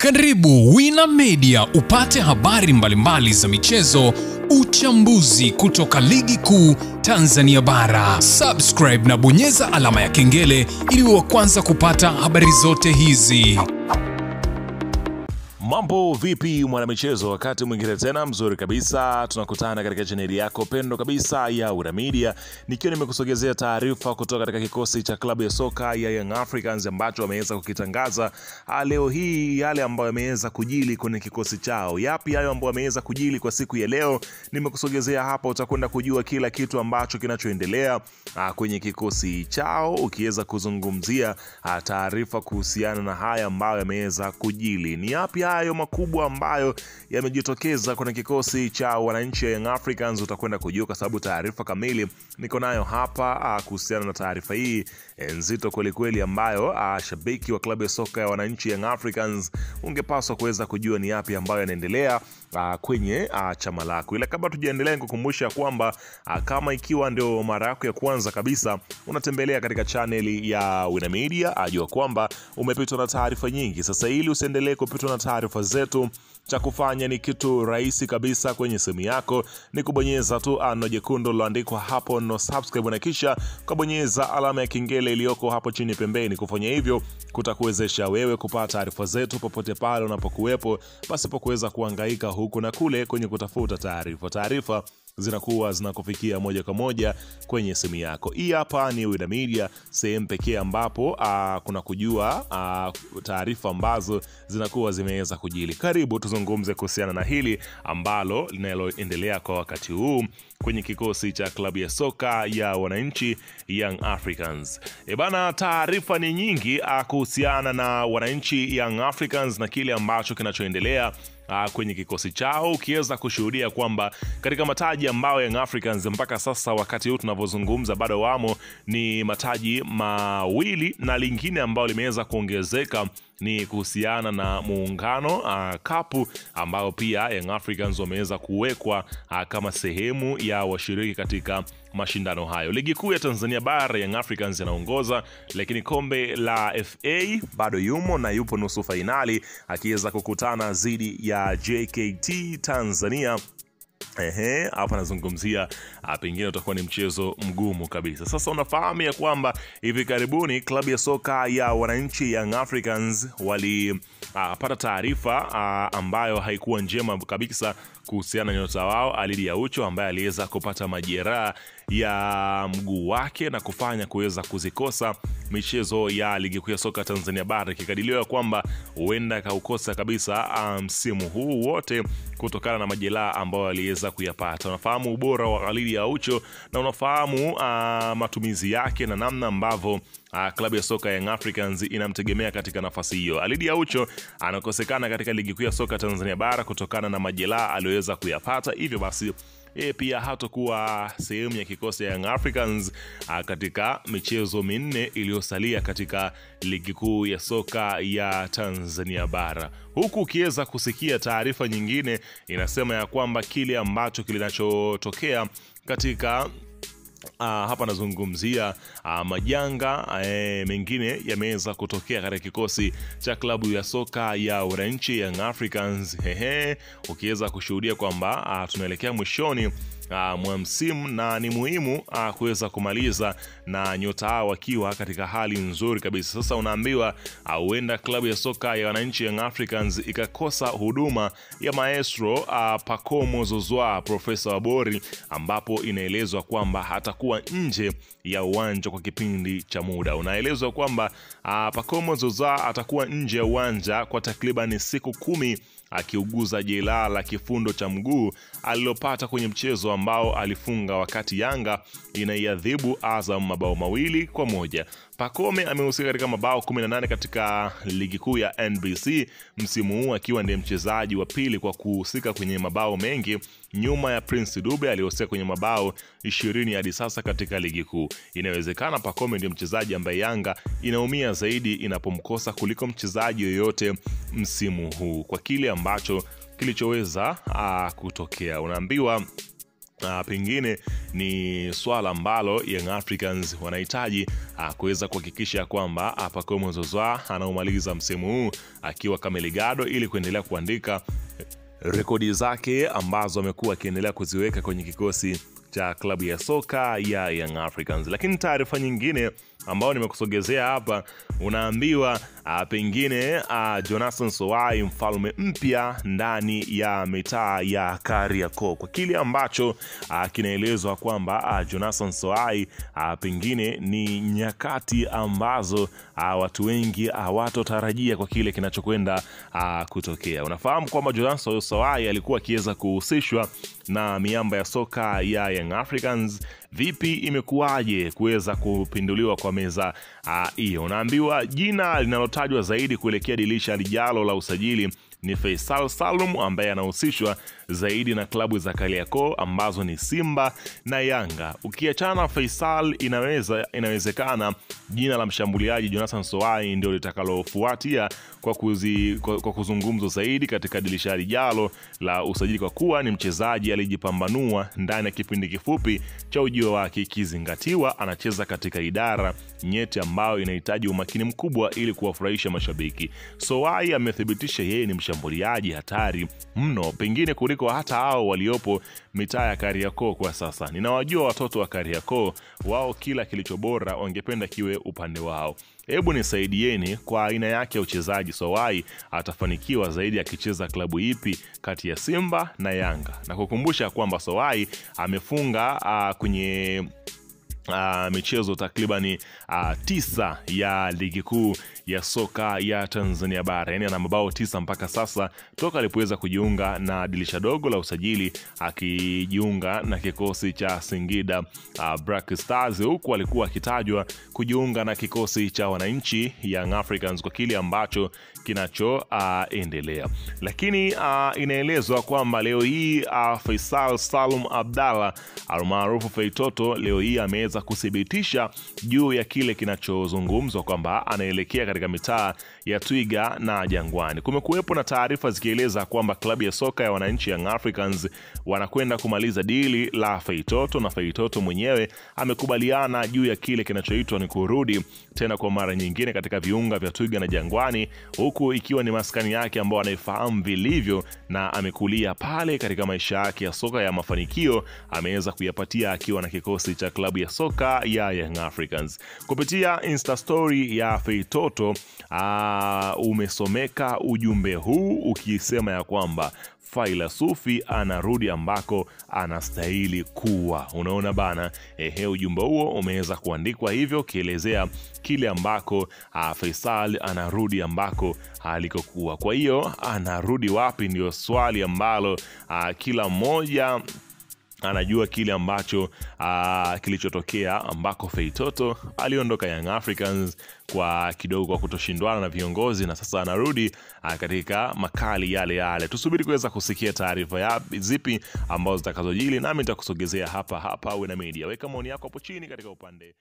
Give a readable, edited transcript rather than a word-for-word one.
Karibu Wina Media upate habari mbalimbali za michezo, uchambuzi kutoka ligi kuu Tanzania bara. Subscribe na bonyeza alama ya kengele ili uwe wa kwanza kupata habari zote hizi. Mambo vipi mwanamichezo, wakati mwingine tena mzuri kabisa tunakutana katika chaneli yako pendo kabisa ya Wina Media, nikiwa nimekusogezea taarifa kutoka katika kikosi cha klabu ya soka ya Young Africans ambacho wameweza kukitangaza leo hii yale ambayo yameweza kujili kwenye kikosi chao. Yapi hayo ambayo yameweza kujili kwa siku ya leo? Nimekusogezea hapa, utakwenda kujua kila kitu ambacho kinachoendelea kwenye kikosi chao, ukiweza kuzungumzia taarifa kuhusiana na haya ambayo yameweza kujili. Ni yapi hayo makubwa ambayo yamejitokeza kwenye kikosi cha wananchi Young Africans? Utakwenda kujua kwa sababu taarifa kamili niko nayo hapa kuhusiana na taarifa hii nzito kweli kweli ambayo shabiki wa klabu ya soka ya wananchi Young Africans ungepaswa kuweza kujua ni yapi ambayo yanaendelea kwenye chama lako. Ila kabla tujaendelea, nikukumbusha kwamba kama ikiwa ndio mara yako ya kwanza kabisa unatembelea katika channel ya Wina Media, ajua kwamba umepitwa na taarifa nyingi. Sasa ili usiendelee kupitwa na taarifa zetu, cha kufanya ni kitu rahisi kabisa. Kwenye simu yako ni kubonyeza tu neno jekundu liloandikwa hapo no subscribe, na kisha kubonyeza alama ya kengele iliyoko hapo chini pembeni. Kufanya hivyo kutakuwezesha wewe kupata taarifa zetu popote pale unapokuwepo, pasipo kuweza kuhangaika huku na kule kwenye kutafuta taarifa. Taarifa zinakuwa zinakufikia moja kwa moja kwenye simu yako. Hii hapa ni Wina Media, sehemu pekee ambapo kuna kujua taarifa ambazo zinakuwa zimeweza kujili. Karibu tuzungumze kuhusiana na hili ambalo linaloendelea kwa wakati huu kwenye kikosi cha klabu ya soka ya wananchi Young Africans. Bana, taarifa ni nyingi kuhusiana na wananchi Young Africans na kile ambacho kinachoendelea kwenye kikosi chao, ukiweza kushuhudia kwamba katika mataji ambayo Young Africans mpaka sasa wakati huu tunavyozungumza bado wamo ni mataji mawili, na lingine ambalo limeweza kuongezeka ni kuhusiana na muungano kapu ambao pia Young Africans wameweza kuwekwa kama sehemu ya washiriki katika mashindano hayo. Ligi kuu ya Tanzania bara Young Africans yanaongoza, lakini kombe la FA bado yumo na yupo nusu fainali akiweza kukutana dhidi ya JKT Tanzania. Hapa nazungumzia pengine utakuwa ni mchezo mgumu kabisa. Sasa unafahamu ya kwamba hivi karibuni klabu ya soka ya wananchi Young Africans walipata taarifa ambayo haikuwa njema kabisa kuhusiana na nyota wao Alidi Aucho, ambaye aliweza kupata majeraha ya mguu wake na kufanya kuweza kuzikosa michezo ya ligi kuu ya soka Tanzania bara, kikadiliwa kwamba huenda kaukosa kabisa msimu huu wote kutokana na majeraha ambayo aliweza kuyapata. Unafahamu ubora wa Alidi Aucho na unafahamu matumizi yake na namna ambavyo klabu ya soka Young Africans inamtegemea katika nafasi hiyo. Alidi Aucho anakosekana katika ligi kuu ya soka Tanzania bara kutokana na majeraha aliyoweza kuyapata, hivyo basi pia hatakuwa sehemu ya kikosi ya Young Africans katika michezo minne iliyosalia katika ligi kuu ya soka ya Tanzania bara. Huku ukiweza kusikia taarifa nyingine inasema ya kwamba kile ambacho kinachotokea katika hapa nazungumzia majanga mengine yameweza kutokea katika kikosi cha klabu ya soka ya wananchi Young Africans. Ukiweza kushuhudia kwamba tunaelekea mwishoni mwa msimu na ni muhimu kuweza kumaliza na nyota hao wakiwa katika hali nzuri kabisa. Sasa unaambiwa huenda klabu ya soka ya wananchi Young Africans ikakosa huduma ya maestro Pacome Zouzoua Profesa Wabori, ambapo inaelezwa kwamba hatakuwa nje ya uwanja kwa kipindi cha muda. Unaelezwa kwamba Pacome Zouzoua atakuwa nje ya uwanja kwa takriban siku 10 akiuguza jeraha la kifundo cha mguu alilopata kwenye mchezo ambao alifunga wakati Yanga inaiadhibu Azam mabao 2-1. Pacome amehusika katika mabao 18 katika ligi kuu ya NBC msimu huu, akiwa ndiye mchezaji wa pili kwa kuhusika kwenye mabao mengi nyuma ya Prince Dube aliyehusika kwenye mabao 20 hadi sasa katika ligi kuu. Inawezekana Pacome ndiye mchezaji ambaye Yanga inaumia zaidi inapomkosa kuliko mchezaji yoyote msimu huu kwa kile ambacho kilichoweza kutokea. Unaambiwa pengine ni swala ambalo Young Africans wanahitaji kuweza kuhakikisha kwamba Pacome Zouzoua anaumaliza msimu huu akiwa kama ligado, ili kuendelea kuandika rekodi zake ambazo amekuwa akiendelea kuziweka kwenye kikosi cha klabu ya soka ya Young Africans. Lakini taarifa nyingine ambao nimekusogezea hapa, unaambiwa pengine Jonathan Soai mfalme mpya ndani ya mitaa ya Kariakoo, kwa kile ambacho kinaelezwa kwamba Jonathan Soai pengine ni nyakati ambazo watu wengi hawatotarajia kwa kile kinachokwenda kutokea. Unafahamu kwamba Jonathan Soai alikuwa akiweza kuhusishwa na miamba ya soka ya Young Africans. Vipi imekuwaje kuweza kupinduliwa kwa meza hiyo? Unaambiwa jina linalotajwa zaidi kuelekea dirisha lijalo la usajili ni Faisal Salum, ambaye anahusishwa zaidi na klabu za Kariakoo ambazo ni Simba na Yanga. Ukiachana Faisal, inawezekana jina la mshambuliaji Jonathan Soai ndio litakalofuatia kwa kuzungumzwa zaidi katika dirisha lijalo la usajili, kwa kuwa ni mchezaji alijipambanua ndani ya kipindi kifupi cha ujio wake, kizingatiwa anacheza katika idara nyeti ambayo inahitaji umakini mkubwa ili kuwafurahisha mashabiki. Soai amethibitisha yeye ni mshambuliaji hatari mno, pengine kuliko hata hao waliopo mitaa ya Kariakoo kwa sasa. Ninawajua watoto wa Kariakoo, wao kila kilicho bora wangependa kiwe upande wao. Hebu nisaidieni, kwa aina yake ya uchezaji Soai atafanikiwa zaidi akicheza klabu ipi kati ya Simba na Yanga? Na kukumbusha kwamba Soai amefunga kwenye michezo takribani 9 ya ligi kuu ya soka ya Tanzania bara. Yani ana mabao 9 mpaka sasa toka alipoweza kujiunga na dirisha dogo la usajili, akijiunga na kikosi cha Singida Black Stars, huku alikuwa akitajwa kujiunga na kikosi cha wananchi Young Africans kwa kile ambacho kinachoendelea. Lakini inaelezwa kwamba leo hii Faisal Salum Abdalla almaarufu Feitoto leo hii ameweza kuthibitisha juu ya kile kinachozungumzwa kwamba anaelekea katika mitaa ya Twiga na Jangwani. Kumekuwepo na taarifa zikieleza kwamba klabu ya soka ya wananchi Young Africans wanakwenda kumaliza dili la Feitoto, na Feitoto mwenyewe amekubaliana juu ya kile kinachoitwa ni kurudi tena kwa mara nyingine katika viunga vya Twiga na Jangwani, huku ikiwa ni maskani yake ambao anaifahamu vilivyo na amekulia pale katika maisha yake ya soka ya mafanikio, ameweza kuyapatia akiwa na kikosi cha klabu ya soka ya Young Africans. Kupitia Insta story ya Feitoto umesomeka ujumbe huu ukisema ya kwamba Faila Sufi anarudi ambako anastahili kuwa. Unaona bana, ujumbe huo umeweza kuandikwa hivyo kielezea kile ambako Faisal anarudi ambako alikokuwa. Kwa hiyo anarudi wapi ndio swali ambalo kila mmoja anajua kile ambacho kilichotokea, ambako Feitoto aliondoka Young Africans kwa kidogo kwa kutoshindwana na viongozi, na sasa anarudi katika makali yale yale. Tusubiri kuweza kusikia taarifa zipi ambazo zitakazojili, nami nitakusogezea hapa Wena Media. Weka maoni yako hapo chini katika upande